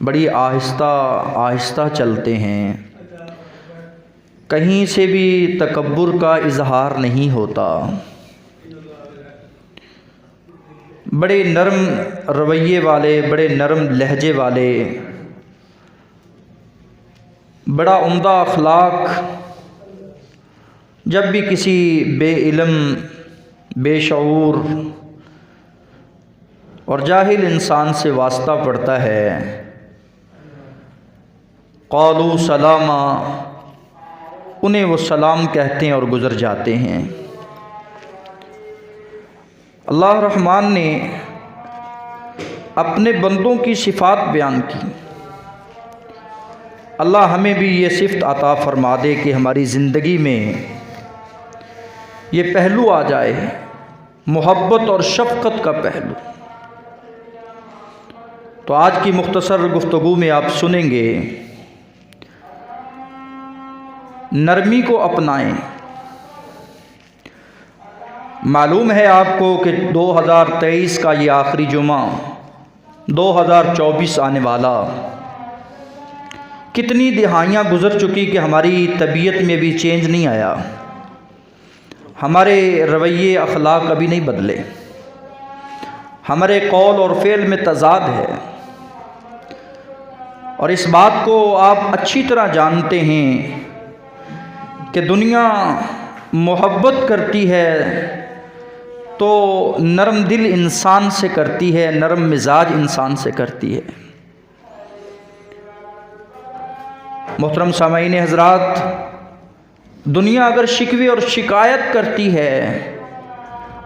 بڑی آہستہ آہستہ چلتے ہیں، کہیں سے بھی تکبر کا اظہار نہیں ہوتا، بڑے نرم رویے والے، بڑے نرم لہجے والے، بڑا عمدہ اخلاق۔ جب بھی کسی بے علم، بے شعور اور جاہل انسان سے واسطہ پڑتا ہے، قالوا سلاما، انہیں وہ سلام کہتے ہیں اور گزر جاتے ہیں۔ اللہ رحمان نے اپنے بندوں کی صفات بیان کی۔ اللہ ہمیں بھی یہ صفت عطا فرما دے کہ ہماری زندگی میں یہ پہلو آ جائے، محبت اور شفقت کا پہلو۔ تو آج کی مختصر گفتگو میں آپ سنیں گے، نرمی کو اپنائیں۔ معلوم ہے آپ کو کہ 2023 کا یہ آخری جمعہ، 2024 آنے والا، کتنی دہائیاں گزر چکی کہ ہماری طبیعت میں بھی چینج نہیں آیا، ہمارے رویے اخلاق ابھی نہیں بدلے، ہمارے قول اور فعل میں تضاد ہے، اور اس بات کو آپ اچھی طرح جانتے ہیں کہ دنیا محبت کرتی ہے تو نرم دل انسان سے کرتی ہے، نرم مزاج انسان سے کرتی ہے۔ محترم سامعین حضرات، دنیا اگر شکوے اور شکایت کرتی ہے،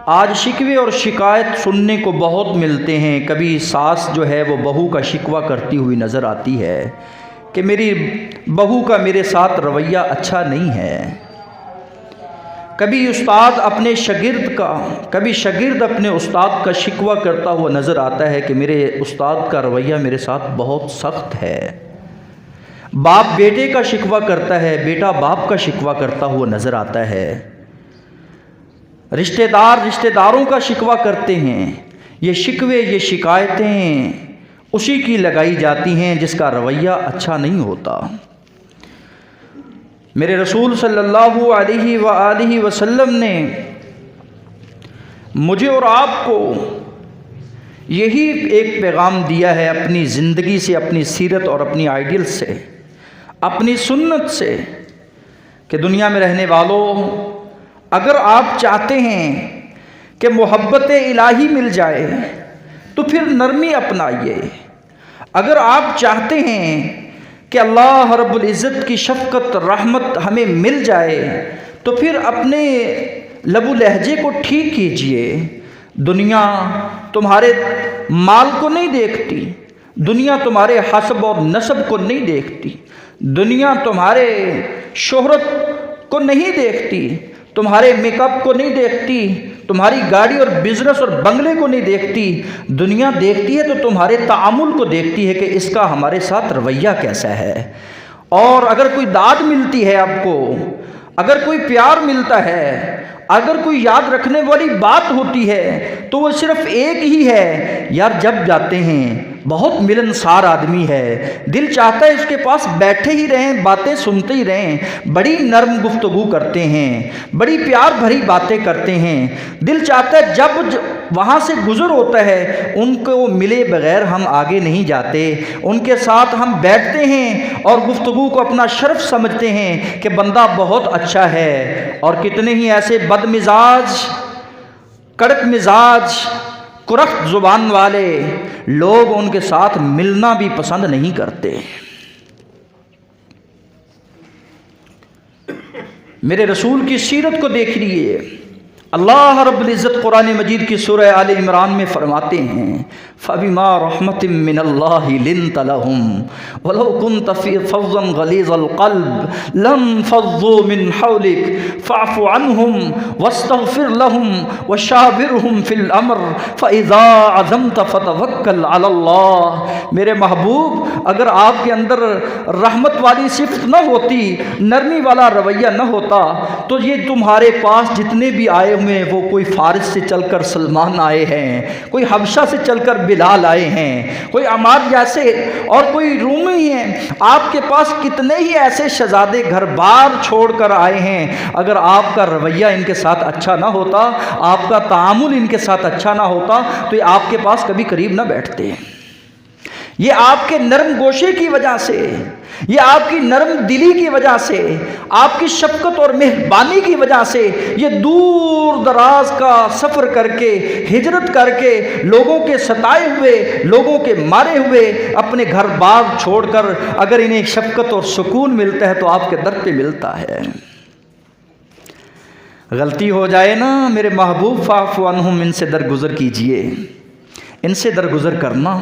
آج شکوے اور شکایت سننے کو بہت ملتے ہیں۔ کبھی ساس جو ہے وہ بہو کا شکوہ کرتی ہوئی نظر آتی ہے کہ میری بہو کا میرے ساتھ رویہ اچھا نہیں ہے۔ کبھی استاد اپنے شاگرد کا، کبھی شاگرد اپنے استاد کا شکوہ کرتا ہوا نظر آتا ہے کہ میرے استاد کا رویہ میرے ساتھ بہت سخت ہے۔ باپ بیٹے کا شکوہ کرتا ہے، بیٹا باپ کا شکوہ کرتا ہوا نظر آتا ہے، رشتہ دار رشتہ داروں کا شکوہ کرتے ہیں۔ یہ شکوے، یہ شکایتیں اسی کی لگائی جاتی ہیں جس کا رویہ اچھا نہیں ہوتا۔ میرے رسول صلی اللہ علیہ وآلہ وسلم نے مجھے اور آپ کو یہی ایک پیغام دیا ہے اپنی زندگی سے، اپنی سیرت اور اپنی آئیڈیل سے، اپنی سنت سے، کہ دنیا میں رہنے والوں، اگر آپ چاہتے ہیں کہ محبت الہی مل جائے تو پھر نرمی اپنائیے۔ اگر آپ چاہتے ہیں کہ اللہ رب العزت کی شفقت، رحمت ہمیں مل جائے تو پھر اپنے لب و لہجے کو ٹھیک کیجئے۔ دنیا تمہارے مال کو نہیں دیکھتی، دنیا تمہارے حسب اور نسب کو نہیں دیکھتی، دنیا تمہارے شہرت کو نہیں دیکھتی، تمہارے میک اپ کو نہیں دیکھتی، تمہاری گاڑی اور بزنس اور بنگلے کو نہیں دیکھتی۔ دنیا دیکھتی ہے تو تمہارے تعامل کو دیکھتی ہے کہ اس کا ہمارے ساتھ رویہ کیسا ہے۔ اور اگر کوئی داد ملتی ہے آپ کو، اگر کوئی پیار ملتا ہے، اگر کوئی یاد رکھنے والی بات ہوتی ہے تو وہ صرف ایک ہی ہے، یار جب جاتے ہیں بہت ملنسار آدمی ہے، دل چاہتا ہے اس کے پاس بیٹھے ہی رہیں، باتیں سنتے ہی رہیں، بڑی نرم گفتگو کرتے ہیں، بڑی پیار بھری باتیں کرتے ہیں، دل چاہتا ہے جب وہاں سے گزر ہوتا ہے ان کو ملے بغیر ہم آگے نہیں جاتے، ان کے ساتھ ہم بیٹھتے ہیں اور گفتگو کو اپنا شرف سمجھتے ہیں کہ بندہ بہت اچھا ہے۔ اور کتنے ہی ایسے بد مزاج، کڑک مزاج، کرخت زبان والے لوگ ان کے ساتھ ملنا بھی پسند نہیں کرتے۔ میرے رسول کی سیرت کو دیکھ لیے، اللہ رب العزت قرآن مجید کی سورہ آل عمران میں فرماتے ہیں فَبِمَا رَحْمَةٍ مِّنَ اللَّهِ لِنْتَ لَهُمْ وَلَوْ كُنْتَ فَظًّا غَلِيظَ الْقَلْبِ لَانفَضُّوا مِنْ حَوْلِكَ فَاعْفُ عَنْهُمْ وَاسْتَغْفِرْ لَهُمْ وَشَاوِرْهُمْ فِي الْأَمْرِ فَإِذَا عَزَمْتَ فَتَوَكَّلْ عَلَى اللَّهِ۔ میرے محبوب، اگر آپ کے اندر رحمت والی صفت نہ ہوتی، نرمی والا رویہ نہ ہوتا، تو یہ تمہارے پاس جتنے بھی آئے میں وہ کوئی فارس سے چل کر سلمان آئے ہیں، کوئی حبشہ سے چل کر بلال آئے ہیں، کوئی عمار جیسے اور کوئی رومی ہیں، آپ کے پاس کتنے ہی ایسے شہزادے گھر بار چھوڑ کر آئے ہیں، اگر آپ کا رویہ ان کے ساتھ اچھا نہ ہوتا، آپ کا تعامل ان کے ساتھ اچھا نہ ہوتا تو یہ آپ کے پاس کبھی قریب نہ بیٹھتے۔ یہ آپ کے نرم گوشے کی وجہ سے، یہ آپ کی نرم دلی کی وجہ سے، آپ کی شفقت اور مہربانی کی وجہ سے یہ دور دراز کا سفر کر کے، ہجرت کر کے، لوگوں کے ستائے ہوئے، لوگوں کے مارے ہوئے اپنے گھر بار چھوڑ کر اگر انہیں شفقت اور سکون ملتا ہے تو آپ کے در پہ ملتا ہے۔ غلطی ہو جائے نا میرے محبوب فاعف عنہم، ان سے درگزر کیجئے، ان سے درگزر کرنا۔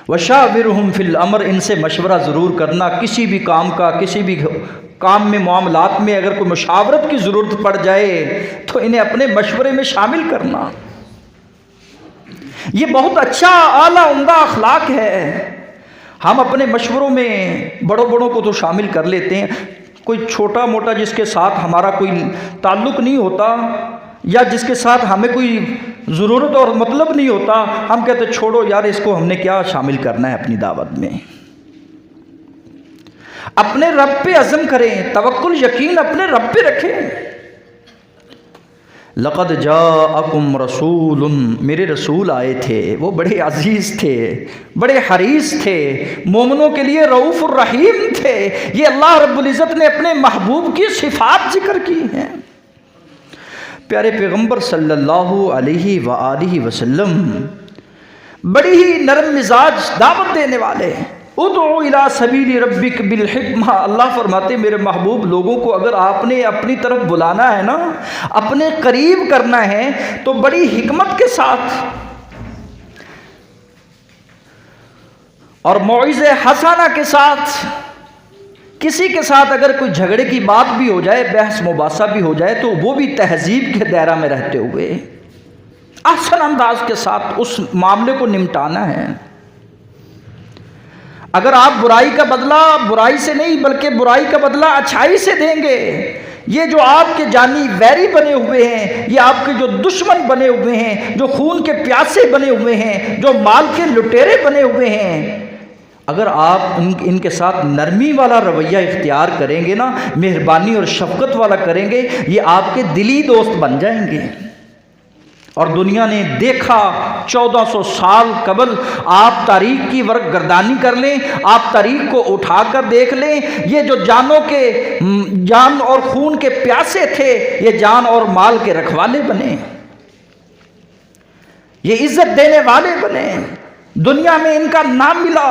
وشاورہم فی الامر، ان سے مشورہ ضرور کرنا، کسی بھی کام کا، کسی بھی کام میں، معاملات میں اگر کوئی مشاورت کی ضرورت پڑ جائے تو انہیں اپنے مشورے میں شامل کرنا۔ یہ بہت اچھا اعلیٰ عمدہ اخلاق ہے۔ ہم اپنے مشوروں میں بڑوں بڑوں کو تو شامل کر لیتے ہیں، کوئی چھوٹا موٹا جس کے ساتھ ہمارا کوئی تعلق نہیں ہوتا یا جس کے ساتھ ہمیں کوئی ضرورت اور مطلب نہیں ہوتا، ہم کہتے چھوڑو یار، اس کو ہم نے کیا شامل کرنا ہے اپنی دعوت میں۔ اپنے رب پہ عزم کریں، توکل یقین اپنے رب پہ رکھیں۔ لقد جاءکم رسول، میرے رسول آئے تھے، وہ بڑے عزیز تھے، بڑے حریص تھے، مومنوں کے لیے رؤوف الرحیم تھے۔ یہ اللہ رب العزت نے اپنے محبوب کی صفات ذکر کی ہیں۔ پیارے پیغمبر صلی اللہ علیہ وآلہ وسلم بڑی ہی نرم مزاج دعوت دینے والے، ادعو الی سبیل ربک بالحکمہ، اللہ فرماتے میرے محبوب لوگوں کو اگر آپ نے اپنی طرف بلانا ہے نا، اپنے قریب کرنا ہے تو بڑی حکمت کے ساتھ اور موعظہ حسنہ کے ساتھ۔ کسی کے ساتھ اگر کوئی جھگڑے کی بات بھی ہو جائے، بحث مباحثہ بھی ہو جائے تو وہ بھی تہذیب کے دائرہ میں رہتے ہوئے احسن انداز کے ساتھ اس معاملے کو نمٹانا ہے۔ اگر آپ برائی کا بدلہ برائی سے نہیں بلکہ برائی کا بدلہ اچھائی سے دیں گے، یہ جو آپ کے جانی ویری بنے ہوئے ہیں، یہ آپ کے جو دشمن بنے ہوئے ہیں، جو خون کے پیاسے بنے ہوئے ہیں، جو مال کے لٹیرے بنے ہوئے ہیں، اگر آپ ان کے ساتھ نرمی والا رویہ اختیار کریں گے نا، مہربانی اور شفقت والا کریں گے، یہ آپ کے دلی دوست بن جائیں گے۔ اور دنیا نے دیکھا 1400 سال قبل، آپ تاریخ کی ورق گردانی کر لیں، آپ تاریخ کو اٹھا کر دیکھ لیں، یہ جو جان اور خون کے پیاسے تھے، یہ جان اور مال کے رکھوالے بنے، یہ عزت دینے والے بنے۔ دنیا میں ان کا نام ملا،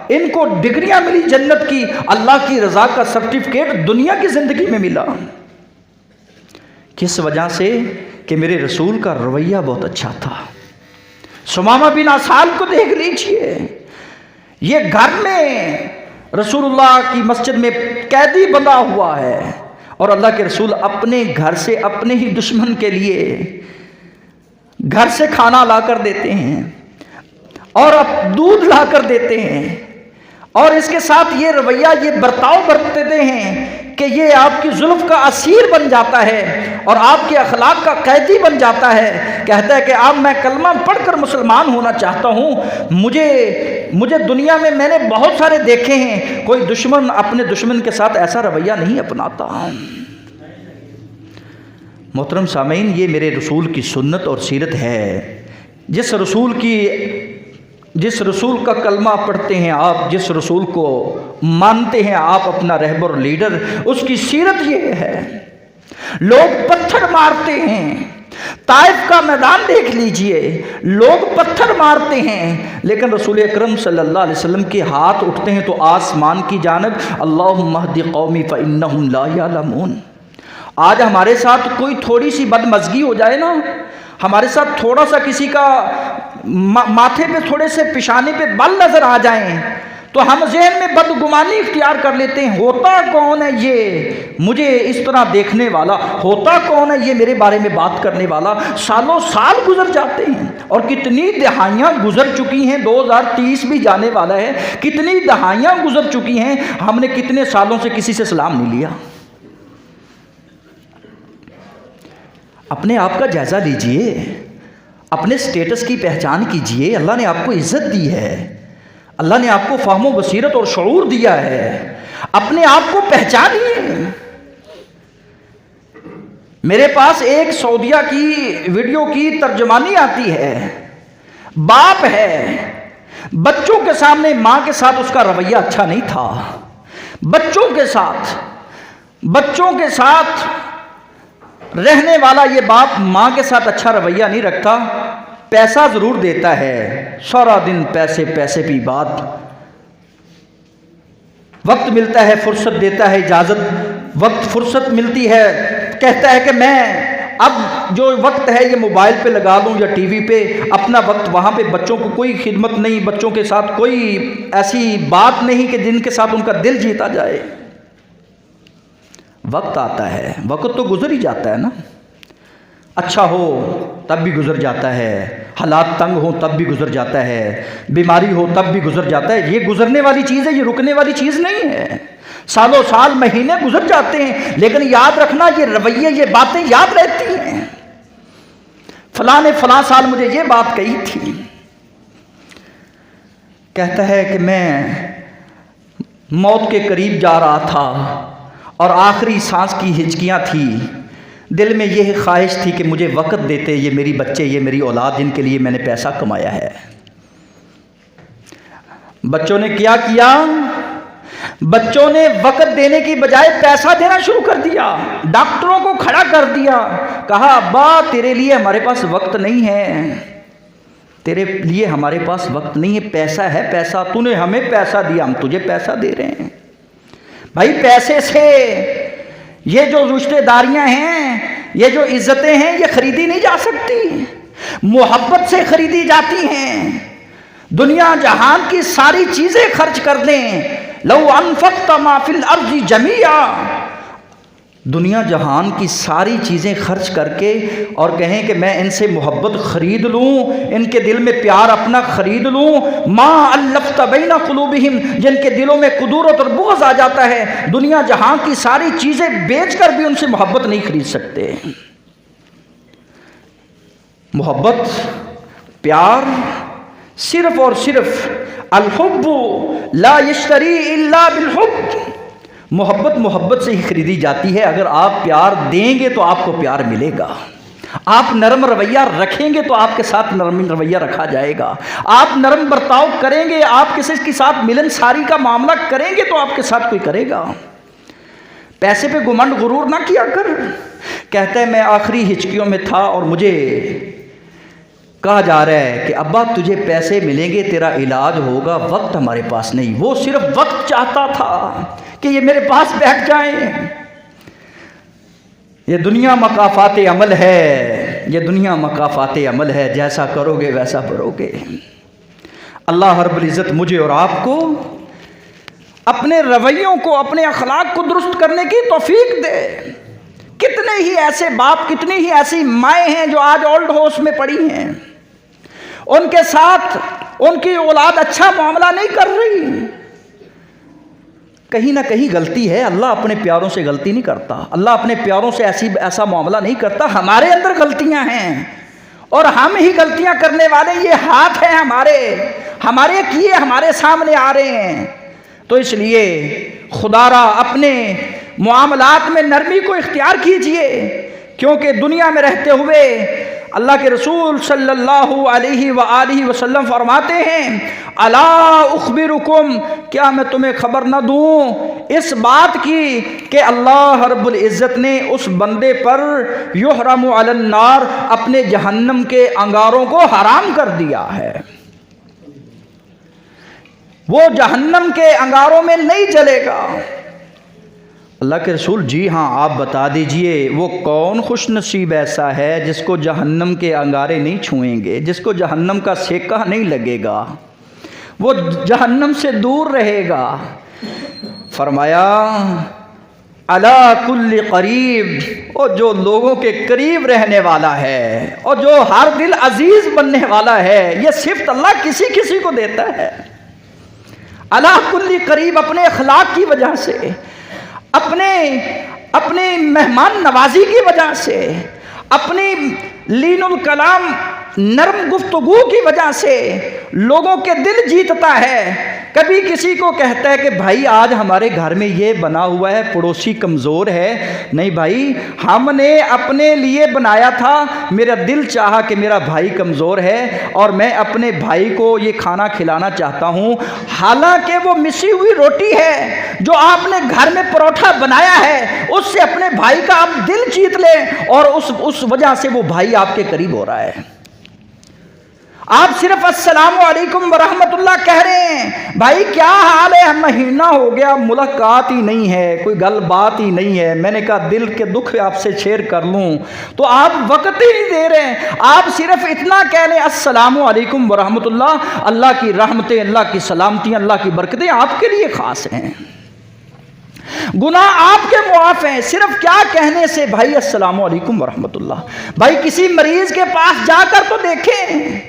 ان کو ڈگریاں ملی جنت کی، اللہ کی رضا کا سرٹیفکیٹ دنیا کی زندگی میں ملا۔ کس وجہ سے؟ کہ میرے رسول کا رویہ بہت اچھا تھا۔ سمامہ بن اسال کو دیکھ لیجئے، یہ گھر میں رسول اللہ کی مسجد میں قیدی بندھا ہوا ہے، اور اللہ کے رسول اپنے گھر سے اپنے ہی دشمن کے لیے گھر سے کھانا لا کر دیتے ہیں اور اب دودھ لا کر دیتے ہیں، اور اس کے ساتھ یہ رویہ، یہ برتاؤ برتتے ہیں کہ یہ آپ کی زلف کا اسیر بن جاتا ہے اور آپ کے اخلاق کا قیدی بن جاتا ہے۔ کہتا ہے کہ اب میں کلمہ پڑھ کر مسلمان ہونا چاہتا ہوں، مجھے دنیا میں نے بہت سارے دیکھے ہیں، کوئی دشمن اپنے دشمن کے ساتھ ایسا رویہ نہیں اپناتا۔ محترم سامعین، یہ میرے رسول کی سنت اور سیرت ہے۔ جس رسول کا کلمہ پڑھتے ہیں آپ، جس رسول کو مانتے ہیں آپ اپنا رہبر لیڈر، اس کی سیرت یہ ہے۔ لوگ پتھر مارتے ہیں، طائف کا میدان دیکھ لیجئے، لوگ پتھر مارتے ہیں، لیکن رسول اکرم صلی اللہ علیہ وسلم کے ہاتھ اٹھتے ہیں تو آسمان کی جانب، اللہم اہد قومی فانہم لا یعلمون۔ آج ہمارے ساتھ کوئی تھوڑی سی بدمزگی ہو جائے نا، ہمارے ساتھ تھوڑا سا کسی کا ماتھے پہ تھوڑے سے پیشانی پہ بل نظر آ جائیں تو ہم ذہن میں بدگمانی اختیار کر لیتے ہیں، ہوتا کون ہے یہ مجھے اس طرح دیکھنے والا، ہوتا کون ہے یہ میرے بارے میں بات کرنے والا۔ سالوں سال گزر جاتے ہیں اور کتنی دہائیاں گزر چکی ہیں، 2030 بھی جانے والا ہے، کتنی دہائیاں گزر چکی ہیں، ہم نے کتنے سالوں سے کسی سے سلام نہیں لیا۔ اپنے آپ کا جائزہ لیجئے، اپنے سٹیٹس کی پہچان کیجئے۔ اللہ نے آپ کو عزت دی ہے، اللہ نے آپ کو فہم و بصیرت اور شعور دیا ہے، اپنے آپ کو پہچانیے۔ میرے پاس ایک سعودیہ کی ویڈیو کی ترجمانی آتی ہے، باپ ہے، بچوں کے سامنے ماں کے ساتھ اس کا رویہ اچھا نہیں تھا، بچوں کے ساتھ رہنے والا یہ باپ ماں کے ساتھ اچھا رویہ نہیں رکھتا، پیسہ ضرور دیتا ہے، سارا دن پیسے پیسے پی بات، وقت ملتا ہے فرصت دیتا ہے، اجازت وقت فرصت ملتی ہے کہتا ہے کہ میں اب جو وقت ہے یہ موبائل پہ لگا لوں یا ٹی وی پہ، اپنا وقت وہاں پہ، بچوں کو کوئی خدمت نہیں، بچوں کے ساتھ کوئی ایسی بات نہیں کہ جن کے ساتھ ان کا دل جیتا جائے۔ وقت آتا ہے، وقت تو گزر ہی جاتا ہے نا، اچھا ہو تب بھی گزر جاتا ہے، حالات تنگ ہوں تب بھی گزر جاتا ہے، بیماری ہو تب بھی گزر جاتا ہے۔ یہ گزرنے والی چیز ہے، یہ رکنے والی چیز نہیں ہے۔ سالوں سال مہینے گزر جاتے ہیں، لیکن یاد رکھنا یہ رویے، یہ باتیں یاد رہتی ہیں۔ فلاں نے فلاں سال مجھے یہ بات کہی تھی۔ کہتا ہے کہ میں موت کے قریب جا رہا تھا اور آخری سانس کی ہچکیاں تھی، دل میں یہ خواہش تھی کہ مجھے وقت دیتے یہ میری بچے، یہ میری اولاد جن کے لیے میں نے پیسہ کمایا ہے۔ بچوں نے کیا کیا؟ بچوں نے وقت دینے کی بجائے پیسہ دینا شروع کر دیا، ڈاکٹروں کو کھڑا کر دیا، کہا ابا تیرے لیے ہمارے پاس وقت نہیں ہے، تیرے لیے ہمارے پاس وقت نہیں ہے، پیسہ ہے، پیسہ تو نے ہمیں پیسہ دیا، ہم تجھے پیسہ دے رہے ہیں۔ بھائی پیسے سے یہ جو رشتہ داریاں ہیں، یہ جو عزتیں ہیں، یہ خریدی نہیں جا سکتی، محبت سے خریدی جاتی ہیں۔ دنیا جہان کی ساری چیزیں خرچ کر دیں، لو انفقت ما فی الارض جمیعا، دنیا جہان کی ساری چیزیں خرچ کر کے اور کہیں کہ میں ان سے محبت خرید لوں، ان کے دل میں پیار اپنا خرید لوں، ما الفت بین قلوبہم، جن کے دلوں میں قدورت اور بغض آ جاتا ہے، دنیا جہان کی ساری چیزیں بیچ کر بھی ان سے محبت نہیں خرید سکتے۔ محبت، پیار، صرف اور صرف الحب لا یشتری الا بالحب، محبت سے ہی خریدی جاتی ہے۔ اگر آپ پیار دیں گے تو آپ کو پیار ملے گا، آپ نرم رویہ رکھیں گے تو آپ کے ساتھ نرم رویہ رکھا جائے گا، آپ نرم برتاؤ کریں گے، آپ کسی کے ساتھ ملن ساری کا معاملہ کریں گے تو آپ کے ساتھ کوئی کرے گا۔ پیسے پہ گھمنڈ غرور نہ کیا کر۔ کہتا ہے میں آخری ہچکیوں میں تھا اور مجھے کہا جا رہا ہے کہ ابا تجھے پیسے ملیں گے، تیرا علاج ہوگا، وقت ہمارے پاس نہیں۔ وہ صرف وقت چاہتا تھا کہ یہ میرے پاس بیٹھ جائیں۔ یہ دنیا مکافات عمل ہے، یہ دنیا مکافات عمل ہے، جیسا کرو گے ویسا بھرو گے۔ اللہ رب العزت مجھے اور آپ کو اپنے رویوں کو، اپنے اخلاق کو درست کرنے کی توفیق دے۔ کتنے ہی ایسے باپ، کتنی ہی ایسی مائیں ہیں جو آج اولڈ ہوس میں پڑی ہیں، ان کے ساتھ ان کی اولاد اچھا معاملہ نہیں کر رہی، کہیں نہ کہیں غلطی ہے۔ اللہ اپنے پیاروں سے غلطی نہیں کرتا، اللہ اپنے پیاروں سے ایسا معاملہ نہیں کرتا، ہمارے اندر غلطیاں ہیں اور ہم ہی غلطیاں کرنے والے، یہ ہاتھ ہیں ہمارے کیے ہمارے سامنے آ رہے ہیں۔ تو اس لیے خدا را اپنے معاملات میں نرمی کو اختیار کیجئے، کیونکہ دنیا میں رہتے ہوئے اللہ کے رسول صلی اللہ علیہ وآلہ وسلم فرماتے ہیں الا اخبرکم، کیا میں تمہیں خبر نہ دوں اس بات کی کہ اللہ رب العزت نے اس بندے پر یحرم علی النار، اپنے جہنم کے انگاروں کو حرام کر دیا ہے، وہ جہنم کے انگاروں میں نہیں جلے گا۔ اللہ کے رسول جی ہاں آپ بتا دیجئے وہ کون خوش نصیب ایسا ہے جس کو جہنم کے انگارے نہیں چھوئیں گے، جس کو جہنم کا سیکہ نہیں لگے گا، وہ جہنم سے دور رہے گا۔ فرمایا علی کل قریب، اور جو لوگوں کے قریب رہنے والا ہے اور جو ہر دل عزیز بننے والا ہے، یہ صفت اللہ کسی کسی کو دیتا ہے۔ علی کل قریب، اپنے اخلاق کی وجہ سے، اپنے مہمان نوازی کی وجہ سے، اپنی لین الکلام نرم گفتگو کی وجہ سے لوگوں کے دل جیتتا ہے۔ کبھی کسی کو کہتا ہے کہ بھائی آج ہمارے گھر میں یہ بنا ہوا ہے، پڑوسی کمزور ہے، نہیں بھائی ہم نے اپنے لیے بنایا تھا، میرا دل چاہا کہ میرا بھائی کمزور ہے اور میں اپنے بھائی کو یہ کھانا کھلانا چاہتا ہوں، حالانکہ وہ مسی ہوئی روٹی ہے جو آپ نے گھر میں پروٹھا بنایا ہے، اس سے اپنے بھائی کا آپ دل جیت لیں اور اس وجہ سے وہ بھائی آپ کے قریب ہو رہا ہے۔ آپ صرف السلام علیکم ورحمت اللہ کہہ رہے ہیں، بھائی کیا حال ہے، مہینہ ہو گیا ملاقات ہی نہیں ہے، کوئی گل بات ہی نہیں ہے، میں نے کہا دل کے دکھ آپ سے شیئر کر لوں، تو آپ وقت ہی نہیں دے رہے ہیں۔ آپ صرف اتنا کہہ لیں السلام علیکم ورحمت اللہ، اللہ کی رحمتیں، اللہ کی سلامتیں، اللہ کی برکتیں آپ کے لیے خاص ہیں، گناہ آپ کے معاف ہیں، صرف کیا کہنے سے بھائی السلام علیکم ورحمت اللہ۔ بھائی کسی مریض کے پاس جا کر تو دیکھیں،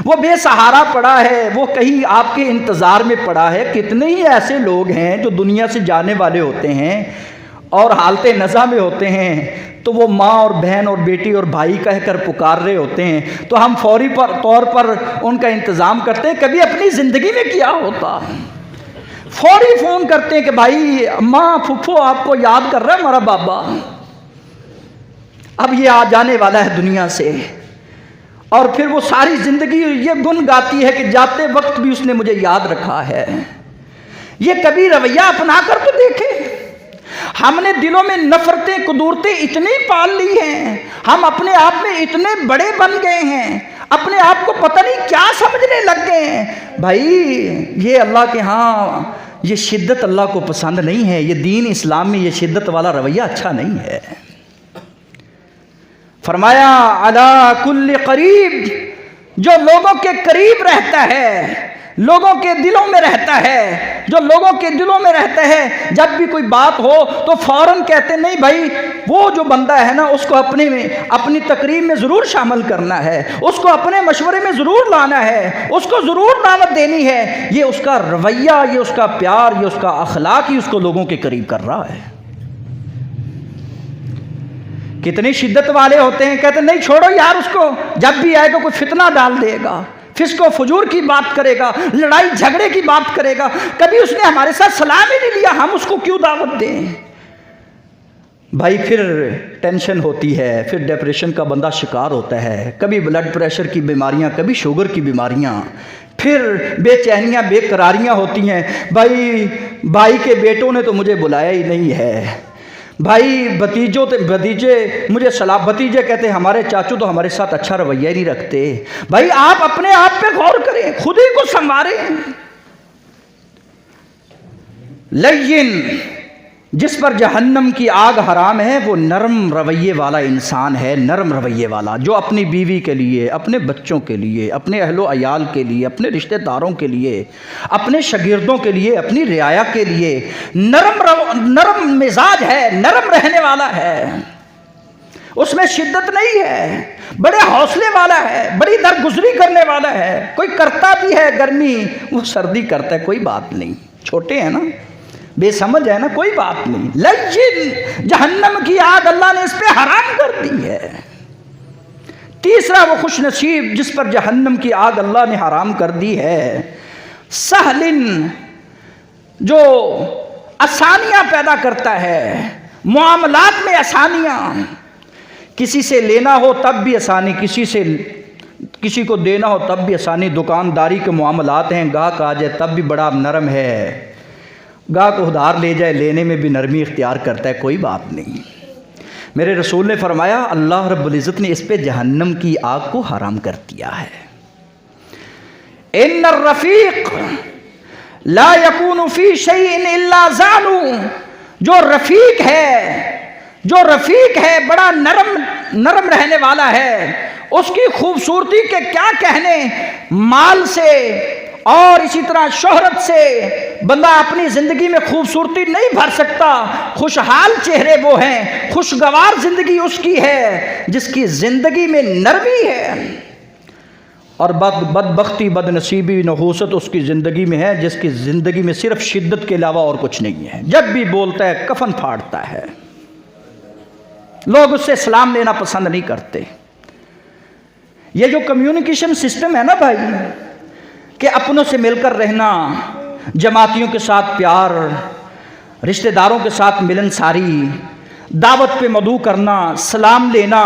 وہ بے سہارا پڑا ہے، وہ کہیں آپ کے انتظار میں پڑا ہے۔ کتنے ہی ایسے لوگ ہیں جو دنیا سے جانے والے ہوتے ہیں اور حالت نزا میں ہوتے ہیں، تو وہ ماں اور بہن اور بیٹی اور بھائی کہہ کر پکار رہے ہوتے ہیں، تو ہم فوری طور پر ان کا انتظام کرتے ہیں۔ کبھی اپنی زندگی میں کیا ہوتا، فوری فون کرتے ہیں کہ بھائی ماں پھپھو آپ کو یاد کر رہا ہے ہمارا بابا، اب یہ آ جانے والا ہے دنیا سے، اور پھر وہ ساری زندگی یہ گن گاتی ہے کہ جاتے وقت بھی اس نے مجھے یاد رکھا ہے۔ یہ کبھی رویہ اپنا کر تو دیکھیں۔ ہم نے دلوں میں نفرتیں قدورتیں اتنی پال لی ہیں، ہم اپنے آپ میں اتنے بڑے بن گئے ہیں، اپنے آپ کو پتہ نہیں کیا سمجھنے لگ گئے ہیں۔ بھائی یہ اللہ کے ہاں یہ شدت اللہ کو پسند نہیں ہے، یہ دین اسلام میں یہ شدت والا رویہ اچھا نہیں ہے۔ فرمایا علی کل قریب، جو لوگوں کے قریب رہتا ہے، لوگوں کے دلوں میں رہتا ہے، جو لوگوں کے دلوں میں رہتا ہے، جب بھی کوئی بات ہو تو فوراً کہتے نہیں بھائی وہ جو بندہ ہے نا اس کو اپنی تقریب میں ضرور شامل کرنا ہے، اس کو اپنے مشورے میں ضرور لانا ہے، اس کو ضرور دعوت دینی ہے۔ یہ اس کا رویہ، یہ اس کا پیار، یہ اس کا اخلاق ہی اس کو لوگوں کے قریب کر رہا ہے۔ کتنی شدت والے ہوتے ہیں، کہتے ہیں نہیں چھوڑو یار اس کو، جب بھی آئے گا کوئی فتنہ ڈال دے گا، فسق و فجور کی بات کرے گا، لڑائی جھگڑے کی بات کرے گا، کبھی اس نے ہمارے ساتھ سلام ہی نہیں لیا، ہم اس کو کیوں دعوت دیں؟ بھائی پھر ٹینشن ہوتی ہے، پھر ڈپریشن کا بندہ شکار ہوتا ہے، کبھی بلڈ پریشر کی بیماریاں، کبھی شوگر کی بیماریاں، پھر بے چینیاں بے قراریاں ہوتی ہیں۔ بھائی کے بیٹوں نے تو مجھے بلایا ہی نہیں ہے، بھائی بھتیجے مجھے بھتیجے کہتے ہیں ہمارے چاچو تو ہمارے ساتھ اچھا رویہ نہیں رکھتے۔ بھائی آپ اپنے آپ پہ غور کریں، خود ہی کو سنواریں۔ لین، جس پر جہنم کی آگ حرام ہے، وہ نرم رویے والا انسان ہے، نرم رویے والا، جو اپنی بیوی کے لیے، اپنے بچوں کے لیے، اپنے اہل و عیال کے لیے، اپنے رشتہ داروں کے لیے، اپنے شاگردوں کے لیے، اپنی رعایا کے لیے نرم مزاج ہے، نرم رہنے والا ہے، اس میں شدت نہیں ہے، بڑے حوصلے والا ہے، بڑی درگزری کرنے والا ہے۔ کوئی کرتا بھی ہے گرمی، وہ سردی کرتا ہے، کوئی بات نہیں، چھوٹے ہیں نا، بے سمجھ ہے نا، کوئی بات نہیں۔ لیکن جہنم کی آگ اللہ نے اس پہ حرام کر دی ہے۔ تیسرا وہ خوش نصیب جس پر جہنم کی آگ اللہ نے حرام کر دی ہے، سہلن، جو آسانیاں پیدا کرتا ہے، معاملات میں آسانیاں، کسی سے لینا ہو تب بھی آسانی، کسی کو دینا ہو تب بھی آسانی، دکانداری کے معاملات ہیں، گاہک آ جائے تب بھی بڑا نرم ہے، گاہک ادھار لے جائے لینے میں بھی نرمی اختیار کرتا ہے، کوئی بات نہیں۔ میرے رسول نے فرمایا اللہ رب العزت نے اس پہ جہنم کی آگ کو حرام کر دیا ہے۔ ان الرفیق لا یکون فی شیء الا زانو، جو رفیق ہے بڑا نرم رہنے والا ہے، اس کی خوبصورتی کے کیا کہنے، مال سے اور اسی طرح شہرت سے بندہ اپنی زندگی میں خوبصورتی نہیں بھر سکتا۔ خوشحال چہرے وہ ہیں، خوشگوار زندگی اس کی ہے جس کی زندگی میں نرمی ہے، اور بدبختی بد نصیبی نحوست اس کی زندگی میں ہے جس کی زندگی میں صرف شدت کے علاوہ اور کچھ نہیں ہے، جب بھی بولتا ہے کفن پھاڑتا ہے۔ لوگ اس سے سلام لینا پسند نہیں کرتے۔ یہ جو کمیونیکیشن سسٹم ہے نا بھائی، کہ اپنوں سے مل کر رہنا، جماعتیوں کے ساتھ پیار، رشتہ داروں کے ساتھ ملنساری، دعوت پہ مدعو کرنا، سلام لینا،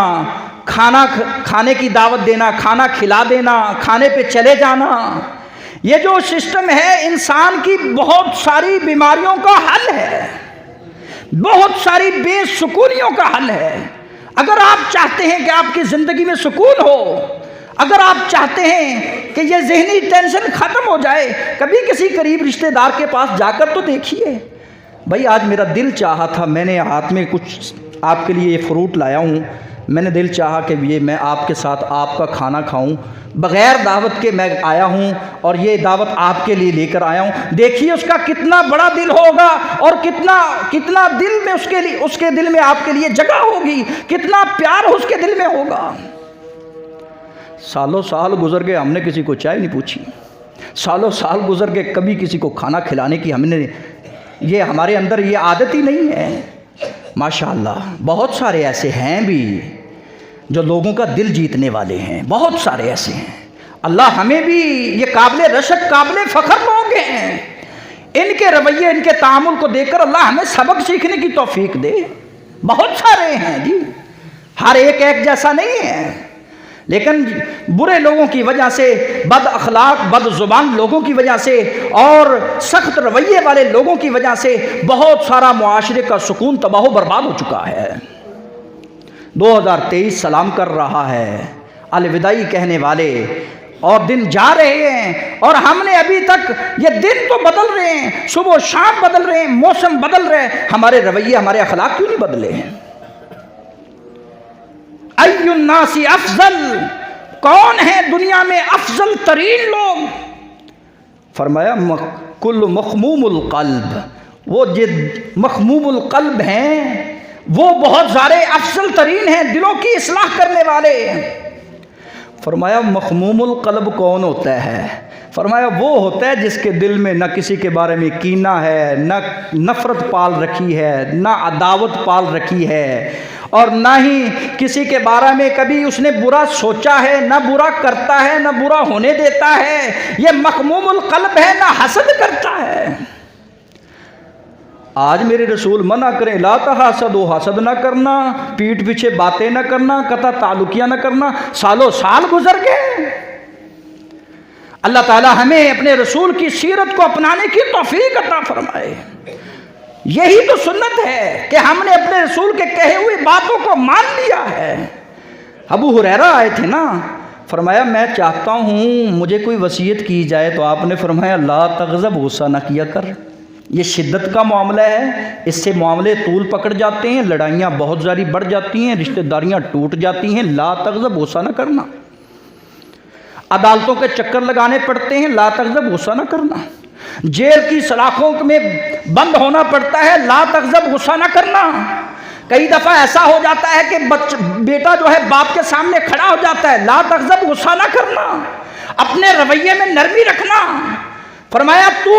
کھانے کی دعوت دینا، کھانا کھلا دینا، کھانے پہ چلے جانا، یہ جو سسٹم ہے انسان کی بہت ساری بیماریوں کا حل ہے، بہت ساری بے سکونیوں کا حل ہے۔ اگر آپ چاہتے ہیں کہ آپ کی زندگی میں سکون ہو، اگر آپ چاہتے ہیں کہ یہ ذہنی ٹینشن ختم ہو جائے، کبھی کسی قریب رشتہ دار کے پاس جا کر تو دیکھیے۔ بھائی آج میرا دل چاہا تھا، میں نے ہاتھ میں کچھ آپ کے لیے یہ فروٹ لایا ہوں، میں نے دل چاہا کہ یہ میں آپ کے ساتھ آپ کا کھانا کھاؤں، بغیر دعوت کے میں آیا ہوں اور یہ دعوت آپ کے لیے لے کر آیا ہوں۔ دیکھیے اس کا کتنا بڑا دل ہوگا اور کتنا دل میں اس کے دل میں آپ کے لیے جگہ ہوگی، کتنا پیار اس کے دل میں ہوگا۔ سالوں سال گزر گئے، ہم نے کسی کو چائے نہیں پوچھی، سالوں سال گزر گئے، کبھی کسی کو کھانا کھلانے کی یہ ہمارے اندر یہ عادت ہی نہیں ہے۔ ماشاءاللہ بہت سارے ایسے ہیں بھی جو لوگوں کا دل جیتنے والے ہیں، بہت سارے ایسے ہیں۔ اللہ ہمیں بھی یہ قابل رشک، قابل فخر لوگ ہیں، ان کے رویے، ان کے تعامل کو دیکھ کر اللہ ہمیں سبق سیکھنے کی توفیق دے۔ بہت سارے ہیں جی، ہر ایک جیسا نہیں ہے، لیکن برے لوگوں کی وجہ سے، بد اخلاق بد زبان لوگوں کی وجہ سے اور سخت رویے والے لوگوں کی وجہ سے بہت سارا معاشرے کا سکون تباہ و برباد ہو چکا ہے۔ 2023 سلام کر رہا ہے، الوداعی کہنے والے، اور دن جا رہے ہیں، اور ہم نے ابھی تک یہ دن تو بدل رہے ہیں، صبح و شام بدل رہے ہیں، موسم بدل رہے ہیں، ہمارے رویے، ہمارے اخلاق کیوں نہیں بدلے ہیں؟ ای الناس افضل، کون ہے دنیا میں افضل ترین لوگ؟ فرمایا کل مخموم القلب، وہ جد مخموم القلب ہیں وہ بہت سارے افضل ترین ہیں، دلوں کی اصلاح کرنے والے۔ فرمایا مخموم القلب کون ہوتا ہے؟ فرمایا وہ ہوتا ہے جس کے دل میں نہ کسی کے بارے میں کینہ ہے، نہ نفرت پال رکھی ہے، نہ عداوت پال رکھی ہے، اور نہ ہی کسی کے بارے میں کبھی اس نے برا سوچا ہے، نہ برا کرتا ہے، نہ برا ہونے دیتا ہے۔ یہ مخموم القلب ہے، نہ حسد کرتا ہے۔ آج میرے رسول منع کریں، لا تحاسدوا، حسد نہ کرنا، پیٹھ پیچھے باتیں نہ کرنا، قطع تعلقیاں نہ کرنا، سالوں سال گزر گئے۔ اللہ تعالی ہمیں اپنے رسول کی سیرت کو اپنانے کی توفیق عطا فرمائے۔ یہی تو سنت ہے کہ ہم نے اپنے رسول کے کہے ہوئے باتوں کو مان لیا ہے۔ ابو ہریرہ آئے تھے نا، فرمایا میں چاہتا ہوں مجھے کوئی وصیت کی جائے، تو آپ نے فرمایا لا تغضب، غصہ نہ کیا کر۔ یہ شدت کا معاملہ ہے، اس سے معاملے طول پکڑ جاتے ہیں، لڑائیاں بہت ساری بڑھ جاتی ہیں، رشتہ داریاں ٹوٹ جاتی ہیں۔ لا تغضب، غصہ نہ کرنا۔ عدالتوں کے چکر لگانے پڑتے ہیں، لا تغضب، غصہ نہ کرنا۔ جیل کی سلاخوں میں بند ہونا پڑتا ہے، لا تغضب، غصہ نہ کرنا۔ کئی دفعہ ایسا ہو جاتا ہے کہ بیٹا جو ہے باپ کے سامنے کھڑا ہو جاتا ہے، لا تغضب، غصہ نہ کرنا۔ اپنے رویے میں نرمی رکھنا۔ فرمایا تو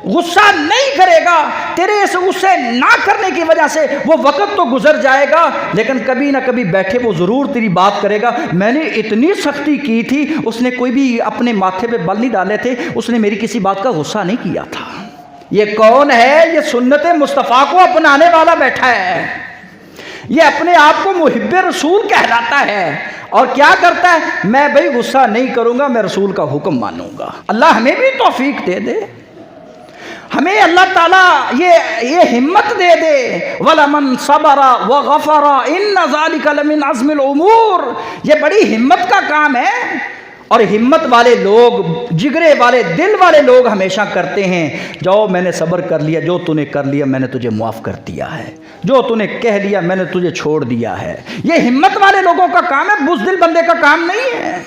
غصہ نہیں کرے گا، تیرے اس غصے نہ کرنے کی وجہ سے وہ وقت تو گزر جائے گا، لیکن کبھی نہ کبھی بیٹھے وہ ضرور تیری بات کرے گا۔ میں نے اتنی سختی کی تھی، اس نے کوئی بھی اپنے ماتھے پہ بل نہیں ڈالے تھے، اس نے میری کسی بات کا غصہ نہیں کیا تھا۔ یہ کون ہے؟ یہ سنت مصطفیٰ کو اپنانے والا بیٹھا ہے، یہ اپنے آپ کو محب رسول کہلاتا ہے، اور کیا کرتا ہے؟ میں بھائی غصہ نہیں کروں گا، میں رسول کا حکم مانوں گا۔ اللہ ہمیں بھی توفیق دے دے، ہمیں اللہ تعالیٰ یہ ہمت دے دے۔ وَلَمَنْ صَبَرَ وَغَفَرَ إِنَّ ذَلِكَ لَمِنْ عَزْمِ الْأُمُورِ، یہ بڑی ہمت کا کام ہے، اور ہمت والے لوگ، جگرے والے، دل والے لوگ ہمیشہ کرتے ہیں، جاؤ میں نے صبر کر لیا، جو تو نے کر لیا میں نے تجھے معاف کر دیا ہے، جو تو نے کہہ لیا میں نے تجھے چھوڑ دیا ہے۔ یہ ہمت والے لوگوں کا کام ہے، بزدل بندے کا کام نہیں ہے۔